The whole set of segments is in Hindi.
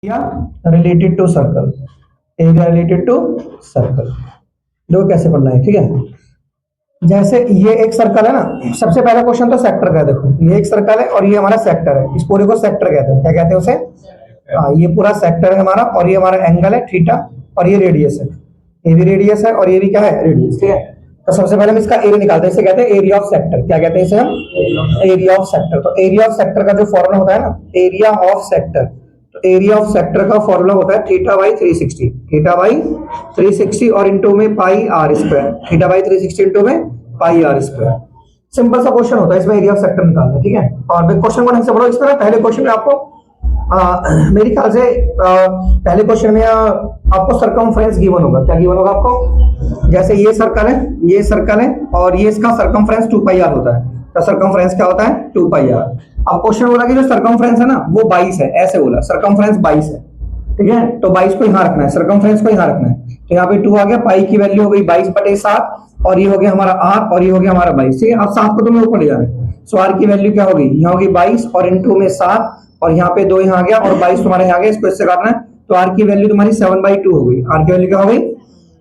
Related to circle, area related to circle. देखो कैसे पढ़ना है, ठीक है। जैसे ये एक सर्कल है ना, सबसे पहला क्वेश्चन तो सेक्टर का है। देखो ये एक सर्कल है और ये हमारा सेक्टर है, इस पूरे को सेक्टर कहते हैं। क्या कहते हैं उसे? ये पूरा सेक्टर है हमारा, और ये हमारा एंगल है थीटा, और ये रेडियस है। ये भी रेडियस है और ये भी क्या है? रेडियस, ठीक है। तो सबसे पहले हम इसका एरिया निकालते हैं, इसे कहते हैं एरिया ऑफ सेक्टर। क्या कहते हैं इसे हम? Area of sector. तो एरिया ऑफ सेक्टर का जो फॉर्मूला होता है ना, एरिया ऑफ सेक्टर, तो एरिया ऑफ सेक्टर का फॉर्मूला होता है थीटा बाई 360, थीटा बाई 360 और इंटू में pi R square, theta by 360 into में पाई आर स्क्वायर। सिंपल सा क्वेश्चन होता है, इसमें एरिया ऑफ सेक्टर निकालना है, ठीक है। और क्वेश्चन को ढंग से पढ़ो। इस तरह पहले क्वेश्चन में आपको मेरे ख्याल से पहले क्वेश्चन में आपको सरकमफ्रेंस गिवन होगा। क्या गिवन होगा आपको? जैसे ये सर्कल है, ये सर्कल है, और ये इसका सरकमफ्रेंस 2 पाई आर होता है। तो सरकमफ्रेंस क्या होता है? 2 पाई आर। अब क्वेश्चन बोला कि जो सरकमफ्रेंस है ना वो 22 है, ऐसे बोला सरकमफ्रेंस 22 है, ठीक है। तो 22 को यहाँ रखना है, सरकमफ्रेंस को यहाँ रखना है। तो यहाँ पे 2 आ गया, पाई की वैल्यू हो गई 22/7, और ये हो गया हमारा आर, और ये हो गया हमारा 22, ठीक है। अब 7 को तुम्हें ऊपर ले जाना है। सो आर की वैल्यू क्या होगी? यहाँ होगी 22 और इंटू में 7, और यहाँ पे 2 यहाँ आ गया और 22 तुम्हारे यहाँ आ गया, इसको इससे काटना है। तो आर की वैल्यू तुम्हारी 7/2 हो गई। आर की वैल्यू क्या हो गई?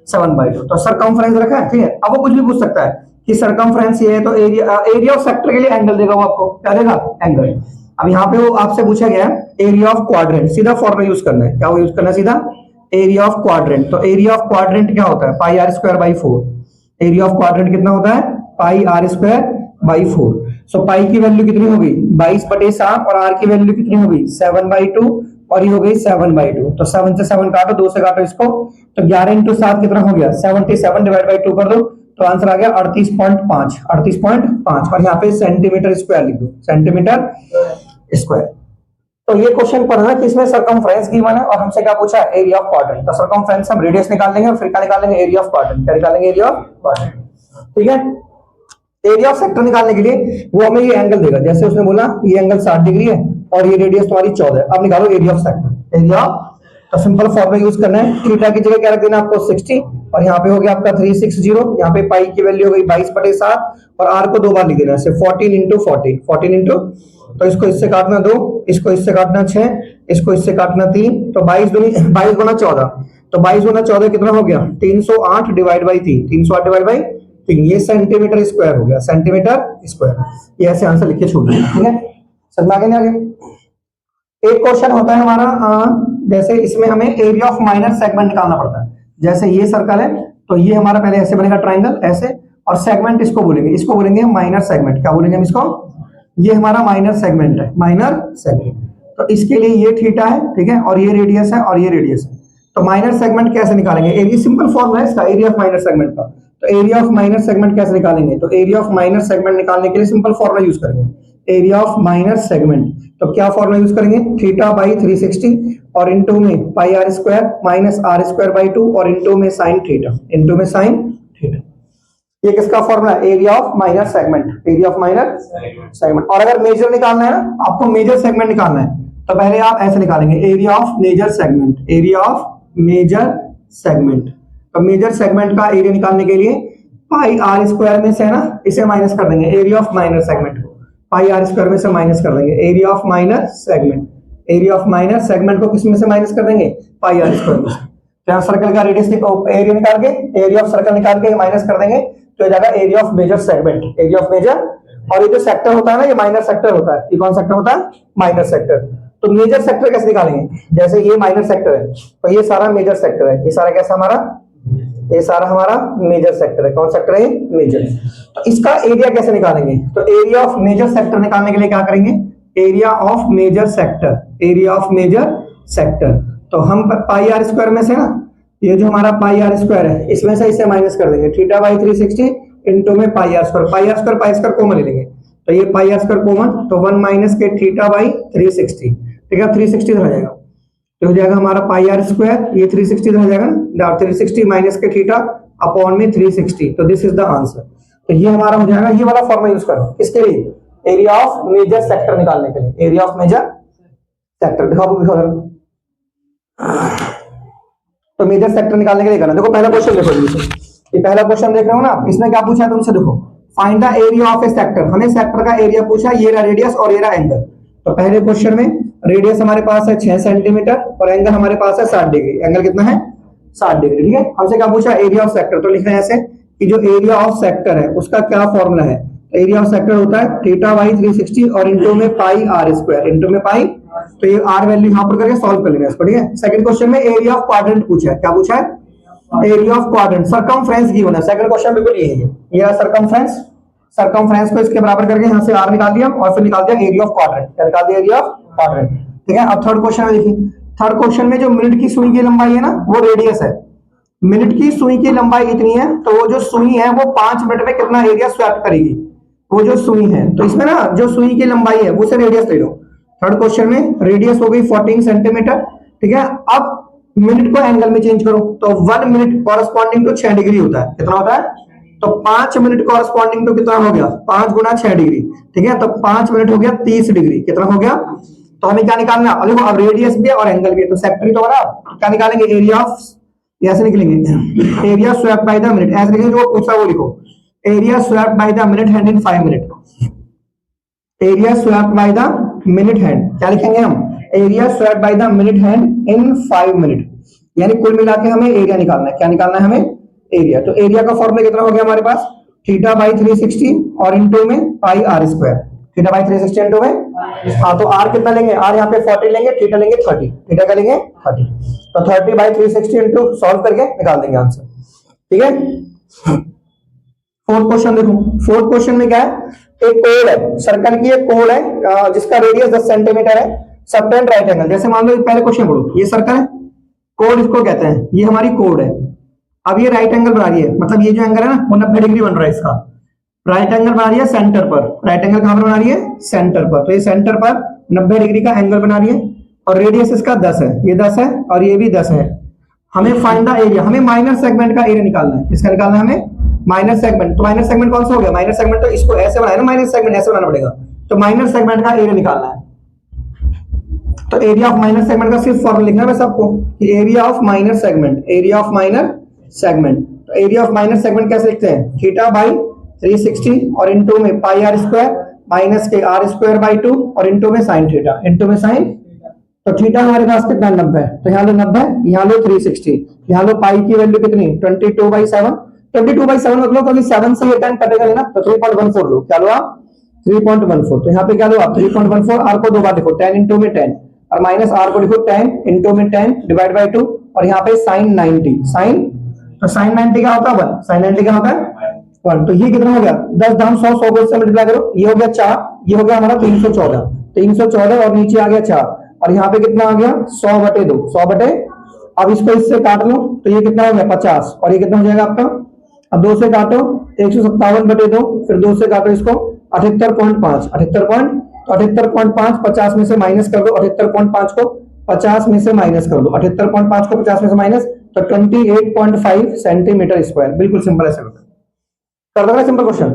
7/2। तो सरकमफ्रेंस रखा है, ठीक है। अब वो कुछ भी पूछ सकता है कि सरकमफ्रेंस ये है, तो एरिया ऑफ सेक्टर के लिए एंगल देगा वो आपको। क्या देगा? एंगल। अब यहाँ पे वो आपसे पूछा गया है एरिया ऑफ क्वाड्रेंट, सीधा फॉर्मूला यूज करना है। क्या वो यूज करना है? सीधा एरिया ऑफ क्वाड्रेंट। तो एरिया ऑफ क्वाड्रेंट क्या होता है? Pi R square by 4। Area of quadrant कितना होता है? Pi R square by 4। So pi की वैल्यू कितनी होगी? 22/7, और आर की वैल्यू कितनी होगी? 7/2, और ये हो गई 7/2। तो 7 से 7 काटो, 2 से काटो इसको, तो 11 इंटू 7 कितना हो गया? 77 डिवाइड बाई 2 कर दो, तो आंसर आ गया 38.5, 38.5। और यहाँ पे सेंटीमीटर स्क्वायर लिख दो, सेंटीमीटर स्क्वायर। तो ये क्वेश्चन पढ़ना कि इसमें सरकमफ्रेंस गिवन है और हमसे क्या पूछा है? Area of quadrant. तो सरकमफ्रेंस हम रेडियस निकाल लेंगे और फिर क्या निकालेंगे? Area of quadrant. क्या निकालेंगे? एरिया ऑफ क्वाड्रेंट, ठीक है। एरिया ऑफ सेक्टर निकालने के लिए वो हमें ये एंगल देगा। जैसे उसने बोला ये एंगल 60 डिग्री है और ये रेडियस तुम्हारी 14 है। अब निकालो एरिया ऑफ सेक्टर। एरिया, तो सिंपल फॉर्मूला यूज करना है। थीटा की जगह क्या रख देना आपको? 60, और यहाँ पे हो गया आपका 360। यहाँ पे पाई की वैल्यू हो गई 22/7, और आर को 2 बार लिख देना है, 14 इंटू 40, 14 इंटू, तो इसको इससे काटना 2, इसको इससे काटना 6, इसको इससे काटना 3, तो 22 गुना 14, तो 22 गुना 14 कितना हो गया? 308 डिवाइड बाई 3, 308 डिवाइड बाई 3, ये सेंटीमीटर स्क्वायर हो गया, सेंटीमीटर स्क्वायर। ये ऐसे आंसर लिख के छोड़ देना, ठीक है। समझ में आगे नहीं आगे? एक क्वेश्चन होता है हमारा, जैसे इसमें हमें एरिया ऑफ माइनर सेगमेंट निकालना पड़ता है। जैसे ये सर्कल है, तो ये हमारा पहले ऐसे बनेगा ट्राइंगल, ऐसे, और सेगमेंट इसको बोलेंगे, इसको बोलेंगे माइनर सेगमेंट। क्या बोलेंगे हम इसको? ये हमारा माइनर सेगमेंट है, माइनर सेगमेंट। तो इसके लिए ये थीटा है, ठीक है, और ये रेडियस है, और ये रेडियस है। तो माइनर सेगमेंट कैसे निकालेंगे? एरिया सिंपल फॉर्मूला है इसका, एरिया ऑफ माइनर सेगमेंट का। तो एरिया ऑफ माइनर सेगमेंट कैसे निकालेंगे? तो एरिया ऑफ माइनर सेगमेंट निकालने के लिए सिंपल फॉर्मूला यूज करेंगे, एरिया ऑफ माइनर सेगमेंट। तो क्या फॉर्मूला यूज करेंगे? थीटा बाई 360 और इंटू में pi R square minus R square by 2 और इंटू में साइन थीटा, इंटू में साइन थीटा। ये किसका फॉर्मूला है? Area of minor segment, area of minor segment. और अगर मेजर निकालना है ना, आपको मेजर सेगमेंट निकालना है, तो पहले आप ऐसे निकालेंगे, area of major segment, area of major segment. तो मेजर सेगमेंट का एरिया निकालने के लिए पाई आर स्क्वायर में से है ना, इसे माइनस कर देंगे, एरिया ऑफ माइनर सेगमेंट को पाई आर स्क्वायर में से माइनस कर देंगे, area of minor segment. Area of minor segment को किस में से माइनस कर देंगे? पाई आर स्क्वायर में से। तो सर्कल का रेडियस एरिया निकाल के, एरिया ऑफ सर्कल निकाल के माइनस कर देंगे, तो ये जाएगा area of major segment, area of major. और ये जो सेक्टर होता है ना, ये माइनर सेक्टर होता है। ये कौन सेक्टर होता है? Minor sector. तो मेजर सेक्टर कैसे निकालेंगे? जैसे ये माइनर सेक्टर है, तो ये सारा मेजर सेक्टर है, ये सारा कैसा हमारा? ये सारा हमारा मेजर सेक्टर है। कौन सेक्टर है? मेजर। तो इसका एरिया कैसे निकालेंगे? तो एरिया ऑफ मेजर सेक्टर निकालने के लिए क्या करेंगे? Area of major sector, area of major sector. तो हम पाई आर स्क्वायर में से ना, ये जो हमारा पाई आर स्क्वायर है, इसमें से इसे माइनस कर देंगे, थीटा बाई 360 इंटू में pi R square, pi square common ले लेंगे, तो ये पाई आर स्क्वायर कॉमन, तो 1 माइनस के थीटा बाई 360, ठीक है, 360 रह जाएगा। तो हो जाएगा हमारा पाई आर स्क्वायर, ये 360 रह जाएगा ना, 360 माइनस के थीटा अपॉन में 360, तो दिस इज द आंसर। तो ये हमारा हो जाएगा, ये वाला फॉर्मूला यूज करो किसके लिए? एरिया ऑफ मेजर सेक्टर निकालने के लिए, एरिया ऑफ मेजर सेक्टर। दिखाओ। तो मेजर सेक्टर निकालने के लिए करना, देखो पहला क्वेश्चन देखो, ये पहला क्वेश्चन देख रहे हो ना, इसमें क्या पूछा है तुमसे? देखो, find the area of A sector. हमें सेक्टर का एरिया पूछा, ये रहा रेडियस और ये रहा एंगल। तो पहले क्वेश्चन में रेडियस हमारे पास है 6 सेंटीमीटर और एंगल हमारे पास है 60 डिग्री। एंगल कितना है? 60 डिग्री। ठीक है, हमसे क्या पूछा? Area of sector. तो लिख रहे हैं ऐसे कि जो एरिया ऑफ सेक्टर है उसका क्या फॉर्मूला है? एरिया ऑफ सेक्टर होता है थीटा बाई 360 और इंटू में पाई आर स्क्वायर, इंटू में पाई। तो ये आर वैल्यू यहां पर करके सॉल्व कर लेंगे इसको। ठीक है, सेकंड क्वेश्चन में एरिया ऑफ क्वाड्रेंट पूछा है। क्या पूछा है? Area of quadrant. Circumference given है। सेकंड क्वेश्चन बिल्कुल यही है, ये सर्कमफ्रेंस। सर्कमफ्रेंस को इसके बराबर करके यहां से आर निकाल दिया और फिर निकाल दिया एरिया ऑफ क्वाड्रेंट। क्या निकाल दिया? Area of quadrant. ठीक है, अब थर्ड क्वेश्चन में देखिए। थर्ड क्वेश्चन में जो मिनट की सुई की लंबाई है ना वो रेडियस है। मिनट की सुई की लंबाई इतनी है तो वो जो सुई है वो 5 मिनट में कितना एरिया स्वैप करेगी? वो जो सुई है, तो इसमें ना जो सुई की लंबाई है वो से रेडियस ले लो। थर्ड क्वेश्चन में रेडियस हो गई 14 सेंटीमीटर। ठीक है, अब मिनट को एंगल में चेंज करो तो 1 मिनट कॉरस्पॉन्डिंग टू 6 डिग्री होता है। कितना होता है? तो 5 मिनट कॉरस्पॉन्डिंग टू कितना हो गया? 5 गुना 6 डिग्री। ठीक है, तो 5 मिनट हो गया 30 डिग्री। कितना हो गया? तो हमें क्या निकालना? देखो अब रेडियस भी है और एंगल भी है तो सेक्टर तो बना। क्या निकालेंगे? एरिया ऑफ, ऐसे निकलेंगे area swap by the minute. ऐसे लिखेंगे, जो पूछा वो लिखो। Area swap by the minute hand in 5 minute. Area swap by the minute hand क्या लिखेंगे हम? Area swap by the minute hand in 5 minute. यानी कुल मिला के हमें एरिया निकालना है। क्या निकालना है हमें? एरिया। तो एरिया का फॉर्मूला कितना हो गया हमारे पास? थीटा बाई 360 और इंटू में pi R square. Theta by 360 into में, हाँ तो आर कितना लेंगे? आर यहाँ पे 40 लेंगे, थीटा लेंगे 30। थीटा का लेंगे 30, तो 30 बाई 360 इंटू सॉल्व करके निकाल देंगे आंसर। ठीक है, फोर्थ क्वेश्चन देखो। फोर्थ क्वेश्चन में क्या है? एक कोड है, सर्कल की एक कोड है जिसका रेडियस 10 सेंटीमीटर है। Subtend right angle. जैसे मान लो पहले क्वेश्चन पढ़ो, ये सर्कल है, कोड इसको कहते हैं, ये हमारी कोड है। अब ये राइट एंगल बना रही है, मतलब ये जो एंगल है ना वो 90 डिग्री बन रहा है इसका। राइट एंगल बना रही है सेंटर पर। राइट एंगल कहां पर बना रही है? सेंटर पर। तो ये सेंटर पर 90 डिग्री का एंगल बना रही है और रेडियस इसका 10 है। ये 10 है और ये भी 10 है। हमें फाइंड द एरिया, हमें माइनर सेगमेंट का एरिया निकालना है। किसका निकालना है हमें? Minor segment. तो माइनर सेगमेंट कौन सा हो गया? माइनर सेगमेंट तो इसको ऐसे बनाया ना, माइनर सेगमेंट ऐसे बनाना पड़ेगा। तो माइनर सेगमेंट का एरिया निकालना है। तो एरिया ऑफ माइनर सेगमेंट का सिर्फ फॉर्मूला लिखना है बस आपको कि area of minor segment, area of minor segment. तो एरिया ऑफ माइनर सेगमेंट कैसे लिखते हैं? थीटा बाई 360 और इंटू में पाई आर स्क्वायर माइनस के आर स्क्वायर बाई 2 और इंटू में साइन थीटा, इंटू में साइन। तो थीटा हमारे पास कितना? 90। तो यहाँ लो 90, यहाँ लो 360, यहाँ लो पाई की वैल्यू कितनी? 22/7। 22/7 मतलब क्योंकि 7 से ये 10 कटेगा ना, तो 3.14 लो। क्या लो आप? 3.14। तो यहाँ पे क्या लो आप? 3.14। आर को 2 बार लिखो, 10 इंटू में 10 और माइनस आर को लिखो 10 इंटू में 10 डिवाइड बाई 2 और यहाँ पे साइन 90। साइन, तो साइन 90 क्या होता है? 1। साइन 90 क्या होता है? 1। तो ये कितना हो गया? 10 धाम 100, 100 को इससे मल्टीप्लाई करो, ये हो गया 4, ये हो गया हमारा 314। 314 और नीचे आ गया 4 और यहाँ पे कितना आ गया? 100/2। 100/, अब इसको इससे काट लो तो ये कितना हो गया? 50 और ये कितना हो जाएगा आपका? अब 2 से काटो 157/2, फिर 2 से काटो इसको 78.5। 78.5 50 में से माइनस कर दो। 78.5 को 50 में से माइनस कर दो। 78.5 को 50 में से माइनस, तो 28.5 सेंटीमीटर स्क्वायर। बिल्कुल सिंपल है, कर दो ना सिंपल क्वेश्चन।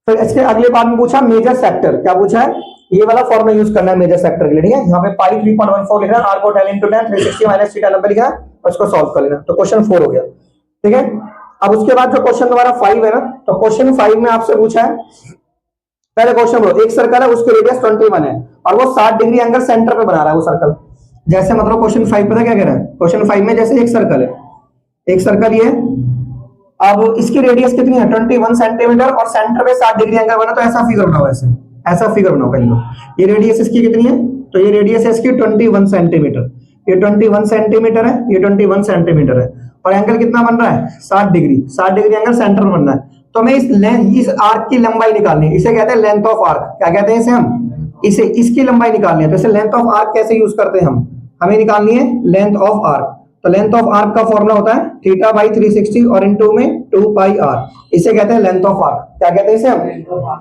फिर इसके अगले पार्ट में पूछा मेजर सेक्टर। क्या पूछा है? ये वाला फॉर्मूला यूज करना है मेजर सेक्टर के लिए। ठीक है, यहाँ पे पाई 3.14 लिखना है, आर को 10 इंटू 10 360 माइनस थीटा 90 लिखना है और इसको सॉल्व कर लेना। तो क्वेश्चन 4 हो गया। ठीक है, अब उसके बाद जो क्वेश्चन तुम्हारा 5 है ना, तो क्वेश्चन 5 में आपसे पूछा है, पहले क्वेश्चन बोलो, एक सर्कल है उसकी रेडियस 21 है और वो 60 डिग्री एंगल सेंटर पे बना रहा है वो सर्कल। जैसे मतलब क्वेश्चन 5 पता क्या कह रहा है? क्वेश्चन 5 में जैसे एक सर्कल है, एक सर्कल ये, अब इसकी रेडियस कितनी है? 21 सेंटीमीटर और सेंटर पे 60 डिग्री एंगल बना। तो ऐसा फिगर बनाओ, ऐसा फिगर बनाओ पहले। ये रेडियस इसकी कितनी है? तो ये रेडियस है इसकी 21 सेंटीमीटर। ये 21 सेंटीमीटर है, ये 21 सेंटीमीटर है और एंगल कितना बन रहा है? 60 डिग्री। 60 डिग्री एंगल सेंटर में बन रहा है। तो हमें इस आर्क की लंबाई निकालनी है। इसे कहते हैं लेंथ ऑफ आर्क। क्या कहते हैं इसे हम? इसे, इसकी लंबाई निकालनी है। तो इसे लेंथ ऑफ आर्क कैसे यूज करते हैं हम? हमें निकालनी है लेंथ ऑफ आर्क। तो लेंथ ऑफ आर्क का फॉर्मूला होता है थीटा बाई 360 और इंटू में 2 पाई आर। इसे कहते हैं लेंथ ऑफ आर्क। क्या कहते हैं इसे हम?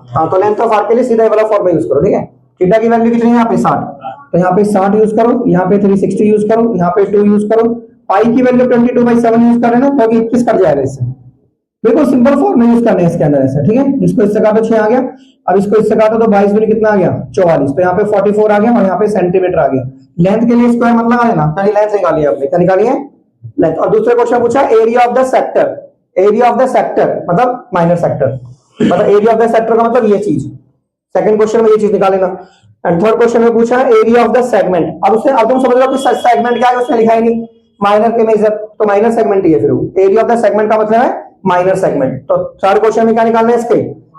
हाँ, तो लेंथ ऑफ आर्क के लिए सीधा ये वाला फॉर्मूला यूज करो। ठीक है, थीटा की वैल्यू कितनी है यहाँ पे? 60। तो यहाँ पे 60 यूज करो, यहाँ पे 360 यूज करो, यहाँ पे 2 यूज करो। पाई की वैल्यू 22/7 यूज कर रहे हैं ना, क्योंकि 21 कट जाएगा इससे। बिल्कुल सिंपल फॉर्मूला यूज करना है इसके अंदर ऐसा। ठीक है, इसको इससे काटो 6 आ गया, अब इसको इससे काटो तो 22 में कितना आ गया? 44। तो यहाँ पे 44 आ गया और यहाँ पे सेंटीमीटर आ गया। लेंथ के लिए स्क्वायर मत लगाना, पहले लेंथ निकालिए आपने। क्या निकाली है? लेंथ। और दूसरा क्वेश्चन पूछा area of the sector. Area of the sector मतलब माइनर सेक्टर, मतलब एरिया ऑफ द सेक्टर का मतलब ये चीज। सेकंड क्वेश्चन में ये चीज निकाल लेना। एंड थर्ड क्वेश्चन में पूछा एरिया ऑफ द सेगमेंट। अब तुम समझ लो कि सेगमेंट क्या है, उसने लिखा ही नहीं, माइनर के मेजर, तो माइनर सेगमेंट ही है फिर वो। एरिया ऑफ द सेगमेंट का मतलब है माइनर सेगमेंट। तो थर्ड क्वेश्चन में क्या निकालना है इसके,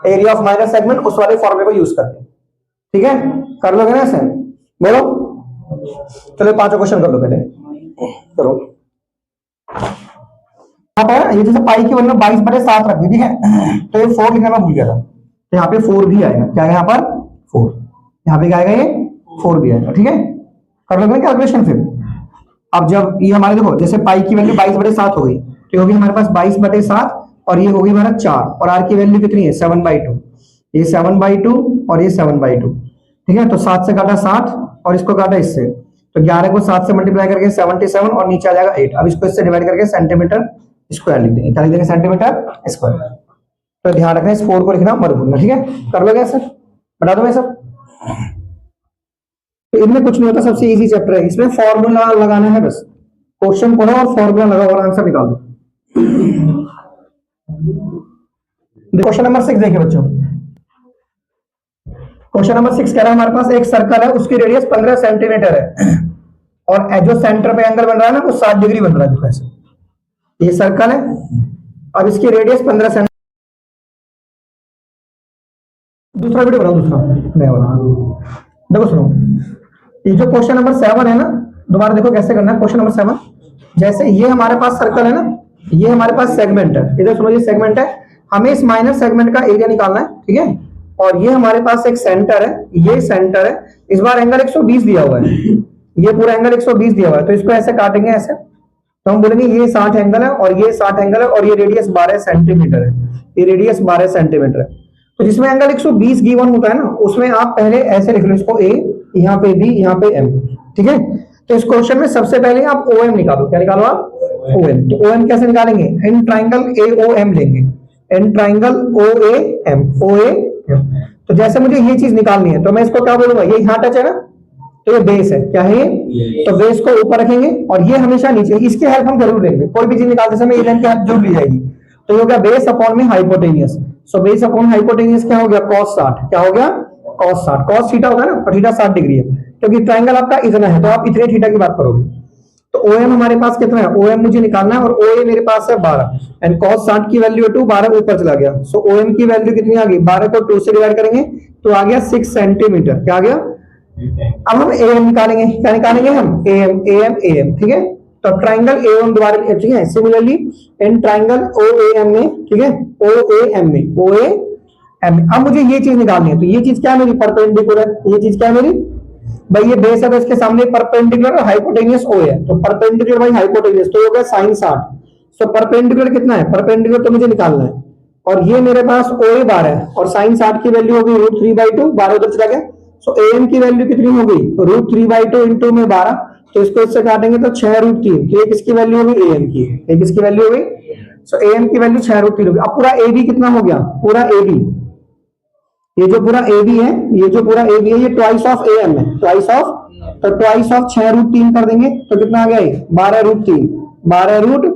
एरिया ऑफ माइनर सेगमेंट, उस वाले फॉर्मूले को यूज करते हैं। ठीक है, कर लोगे ना ऐसे, बोलो। चलो पांचों क्वेश्चन कर लो पहले, करो। ये जैसे पाई की वैल्यू 22/7 रख दी, ठीक है, तो ये 4 लिखना मैं भूल गया था, तो यहाँ पे 4 भी आएगा। क्या है यहाँ पर 4, यहाँ पे क्या आएगा, ये 4 भी आएगा। ठीक है, कर लोगे ना कैलकुलेशन फिर। अब जब ये हमारे देखो जैसे पाई की वैल्यू 22/7 हो गई, तो ये होगी हमारे पास 22/7 और ये होगी हमारा 4, और आर की वैल्यू कितनी है 7/2, ये 7/2 और ये 7/2। ठीक है, तो 7 से काटा 7 और इसको काटा इससे, तो 11 को 7 से मल्टीप्लाई करके 77 और नीचे आ जाएगा 8। अब इसको इससे डिवाइड करके सेंटीमीटर स्क्वायर लिख देंगे। क्या लिख देंगे, सेंटीमीटर स्क्वायर। तो ध्यान रखना इस 4 को लिखना मत भूलना। ठीक है, कर लोगे सर, बता दो मैं सब। तो इनमें कुछ नहीं होता, सबसे इजी चैप्टर है, इसमें फॉर्मूला लगाना है बस। क्वेश्चन पढ़ो और फॉर्मूला लगाओ और आंसर निकाल दो। क्वेश्चन नंबर 6 देखिए बच्चों। क्वेश्चन नंबर 6 कह रहा है हमारे पास एक सर्कल है, उसकी रेडियस 15 सेंटीमीटर है, और जो सेंटर पे एंगल बन रहा है ना वो 60 डिग्री बन रहा है। देखो ऐसे ये सर्कल है, अब इसकी रेडियस 15 सेंटीमीटर। दूसरा वीडियो बनाओ, दूसरा नया वाला। देखो सुनो, ये जो क्वेश्चन नंबर 7 है ना, दोबारा देखो कैसे करना है। क्वेश्चन नंबर 7, जैसे ये हमारे पास सर्कल है ना, ये हमारे पास सेगमेंट है, इधर सुनो ये सेगमेंट है, हमें इस माइनर सेगमेंट का एरिया निकालना है। ठीक है, और ये हमारे पास एक सेंटर है, ये सेंटर है, इस बार एंगल 120 दिया हुआ है, ये पूरा एंगल 120 दिया हुआ है, तो इसको ऐसे काटेंगे ऐसे, तो हम बोलेंगे ये 60 एंगल है और ये 60 एंगल है और ये रेडियस 12 सेंटीमीटर है, ये रेडियस 12 सेंटीमीटर है। तो जिसमें एंगल 120 गिवन होता है ना, उसमें आप पहले ऐसे लिख लो इसको, ए यहाँ पे बी यहाँ पे एम। ठीक है, तो इस क्वेश्चन में सबसे पहले आप ओ एम निकालो। क्या निकालो आप, ओ एम। तो ओ एम कैसे निकालेंगे, in triangle A O M लेंगे, in triangle O A M, O A M. तो जैसे मुझे ये चीज निकालनी है तो मैं इसको क्या बोलूंगा, ये यहाँ टच है ना, तो ये बेस है, क्या है ये, तो बेस को ऊपर रखेंगे और ये हमेशा नीचे, इसकी हेल्प हम जरूर लेंगे, कोई भी चीज निकालते समय ये लेंथ की हेल्प जरूर ली जाएगी। तो ये हो गया बेस अपॉन में hypotenuse, so base upon hypotenuse क्या हो गया, cos 60। क्या हो गया, cos 60, cos थीटा होगा ना, तो थीटा 60 डिग्री है, क्योंकि ट्राइंगल आपका इतना है तो आप इतने थीटा की बात करोगे। तो ओ एम हमारे पास कितना है, ओ एम मुझे निकालना है, और ओ ए मेरे पास है 12, एंड cos 60 की वैल्यू 2, 12 ऊपर चला गया, सो ओ एम की वैल्यू कितनी आ गई, 12 को 2 से डिवाइड करेंगे तो आ गया 6 सेंटीमीटर। क्या आ गया, अब हम ए एम निकालेंगे। क्या निकालेंगे हम, A M, A M, A M. ठीक है, तो ट्राइंगल ए एम दोबारा, ठीक है, similarly in triangle O A M में, ठीक है, ओ ए एम में, ओ ए एम में। अब मुझे ये चीज निकालनी है, तो ये चीज क्या है मेरी, परपेंडिकुलर। ये चीज क्या है मेरी भाई, ये बेस है तो इसके सामने परपेंडिकुलर और हाइपोटेनियस ओ है, तो परपेंडिकुलर बाई हाइपोटेनियस तो हो गया sin 60। सो परपेंडिकुलर कितना है, परपेंडिकुलर तो मुझे निकालना है, और ये मेरे पास ओ ए 12 है, और sin 60 की वैल्यू हो गई √3/2, 12 उधर चला गया, सो ए एम की वैल्यू कितनी हो गई, √3/2 इंटू में 12, तो इसको इससे काटेंगे तो 6√3, तो ये किसकी वैल्यू हो गई, ए एम की, ये किसकी वैल्यू हो गई, सो ए एम की वैल्यू 6√3 हो गई। अब पूरा ए बी कितना हो गया, पूरा ए बी, ये जो पूरा ए बी है, ये जो पूरा ए बी है, ये ट्वाइस ऑफ ए एम है, ट्वाइस ऑफ, तो ट्वाइस ऑफ 6√3 कर देंगे तो कितना आ गया, 12√3, 12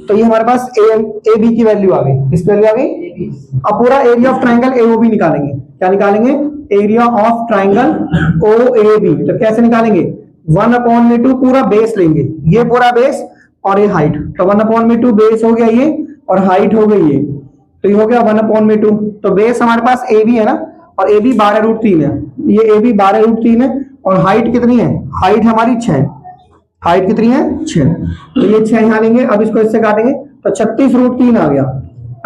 तो ये हमारे पास ए एम ए बी की वैल्यू आ गई, किस वैल्यू आ गई। अब पूरा area of triangle A O B निकालेंगे। क्या निकालेंगे, area of triangle O A B, तो कैसे निकालेंगे, 1/2 पूरा बेस लेंगे, ये पूरा बेस और ये हाइट, तो 1/2 बेस हो गया ये, और हाइट हो गई ये, तो ये हो गया 1/2। तो बेस हमारे पास ए बी है ना, और ए बी 12√3 है, ये ए बी 12√3 है, और हाइट कितनी है, हाइट हमारी 6, हाइट कितनी है 6, तो ये 6 यहाँ लेंगे। अब इसको इससे काटेंगे तो 36√3 आ गया।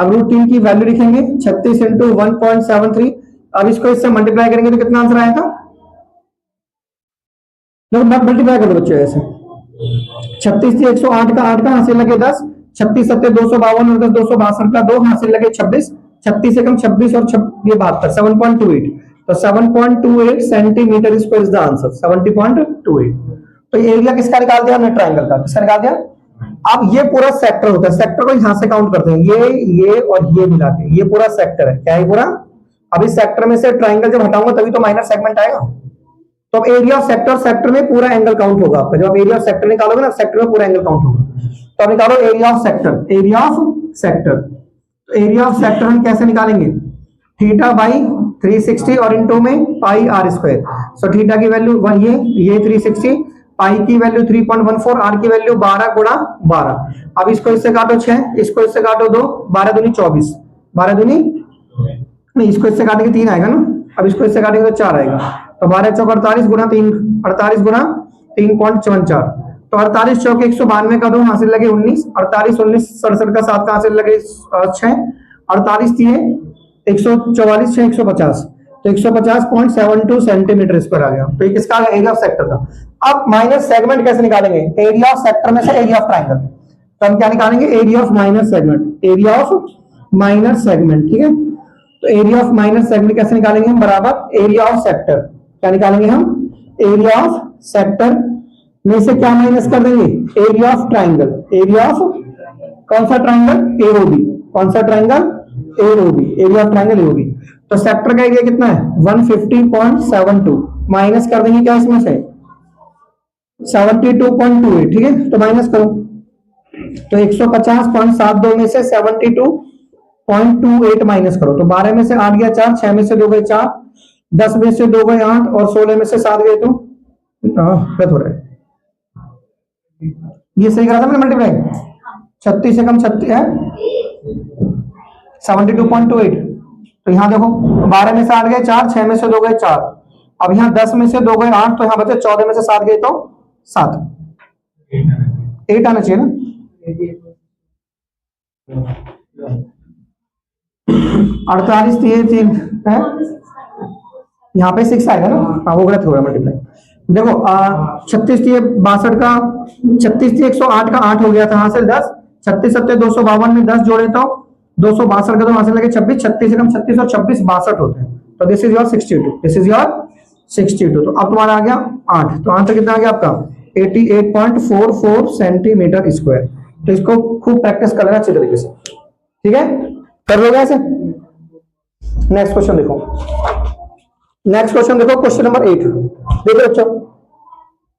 अब √3 की वैल्यू लिखेंगे, 36 इंटू 1.73, अब इसको इससे मल्टीप्लाई करेंगे तो कितना आंसर आएगा, मल्टीप्लाई कर दो बच्चे ऐसे, 36 से 108 का 8 का हासिल लगे 10, 36 सत्ते 252 और 10 262 का 2 हासिल लगे 26, 36 से कम 26 और 72, 7.28, तो 7.28 centimetre square is the answer, 70.28। तो ये एरिया किसका निकाल दिया हमने, ट्राइंगल का, किसका निकाल दिया। अब ये पूरा सेक्टर होता है, सेक्टर को यहां से काउंट करते हैं, ये और ये मिला के, ये पूरा सेक्टर है, क्या है पूरा। अब इस सेक्टर में से ट्राइंगल जब हटाऊंगा तभी तो माइनर सेगमेंट आएगा, तो अब एरिया ऑफ सेक्टर, सेक्टर में पूरा एंगल काउंट होगा आपका, जब आप एरिया ऑफ सेक्टर निकालोगे ना, सेक्टर में पूरा एंगल काउंट होगा। तो अब निकालो area of sector, area of sector, तो एरिया ऑफ सेक्टर हम कैसे निकालेंगे, थीटा बाई 360 और इनटू में pi R square. So theta की वैल्यू ये 360, पाई की वैल्यू 3.14, आर की वैल्यू 12 गुणा 12। अब इसको इससे काटो 6, इसको इससे काटो 2, 12 दूनी 24, 12 दूनी नहीं, इसको इससे काटेंगे 3 आएगा ना, अब इसको इससे काटेंगे तो 4 आएगा। तो 12 चौक 48 गुणा 3, 48 गुणा 3.54। तो 48 चौक 192 का 2 हासिल लगे 19, 48 19 67 का 7 का हासिल लगे 6, 48 दिए 144 6 150, तो 150.72 सेंटीमीटर स्क्वायर आ गया। तो ये किसका एरिया ऑफ सेक्टर का। अब माइनस सेगमेंट कैसे निकालेंगे, एरिया ऑफ सेक्टर में से एरिया ऑफ ट्राइंगल। तो हम क्या निकालेंगे, area of minus segment, area of minus segment, ठीक है। तो एरिया ऑफ माइनस सेगमेंट कैसे निकालेंगे हम, बराबर एरिया ऑफ सेक्टर। क्या निकालेंगे हम, एरिया ऑफ सेक्टर में से क्या माइनस कर देंगे, area of triangle. Area of कौन सा ट्राइंगल, एओबी। कौन सा triangle, AOB, area of triangle AOB. तो सेक्टर का एरिया कितना है 150.72, माइनस कर देंगे क्या इसमें से 72.28, ठीक है। तो माइनस करो, तो 150.72 में से 72.28 माइनस करो, तो 12 में से 8 गया 4, 6 में से 2 गए 4, 10 में से 2 गए 8 और 16 में से 7 गए, तो गलत हो रहा है, ये सही करा था मैंने मल्टीप्लाई। 36 से कम 36 है 72.28। तो यहां देखो 12 में से 8 गए 4, 6 में से 2 गए 4, अब यहाँ 10 में से 2 गए 8, तो यहाँ बचे 14 में से 7 गए तो 7, 8 आना चाहिए ना। 48 दिए 3 है, यहाँ पे 6 आएगा ना, हाँ वो गलत हो रहा है मल्टीप्लाई। देखो 36 दिए 62 का, 36 दिए 108 का 8 हो गया था हासिल 10, 36 7 252 में 10 जोड़े तो 262 का तो हासिल लगे 26, 36 से कम 36 और 26 62 होते हैं। तो this is your 62, this is your 62। तो अब तुम्हारा आ गया 8, तो आंसर कितना आ गया आपका 88.44 सेंटीमीटर स्क्वायर। तो इसको खूब प्रैक्टिस कर लेना अच्छी तरीके से, ठीक है, कर लोगे ऐसे। नेक्स्ट क्वेश्चन देखो, नेक्स्ट क्वेश्चन देखो, क्वेश्चन नंबर 8 देखो बच्चों।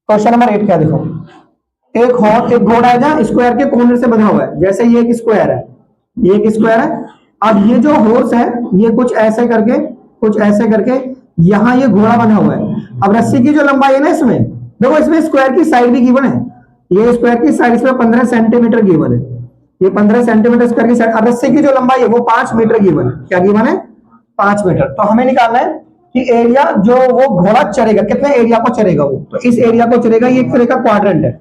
क्वेश्चन नंबर 8 क्या देखो, एक घोड़ा है जहां स्क्वायर के कॉर्नर से बना हुआ है, जैसे ये एक स्क्वायर है, ये एक स्क्वायर है। अब ये जो हॉर्स है ये कुछ ऐसे करके यहां ये घोड़ा बना हुआ है। अब रस्सी की जो लंबाई है ना इसमें, देखो इसमें स्क्वायर की साइड भी गिवन है, ये स्क्वायर की साइड इसमें 15 सेंटीमीटर गिवन है, ये 15 सेंटीमीटर स्क्वायर की साइड। अब रस्सी की जो लंबाई है वो 5 मीटर गिवन है, क्या गिवन है 5 मीटर। तो हमें निकालना है कि एरिया जो वो घोड़ा चलेगा कितने एरिया को चलेगा वो, तो इस एरिया को चलेगा, ये एक तरह का क्वाड्रेंट है,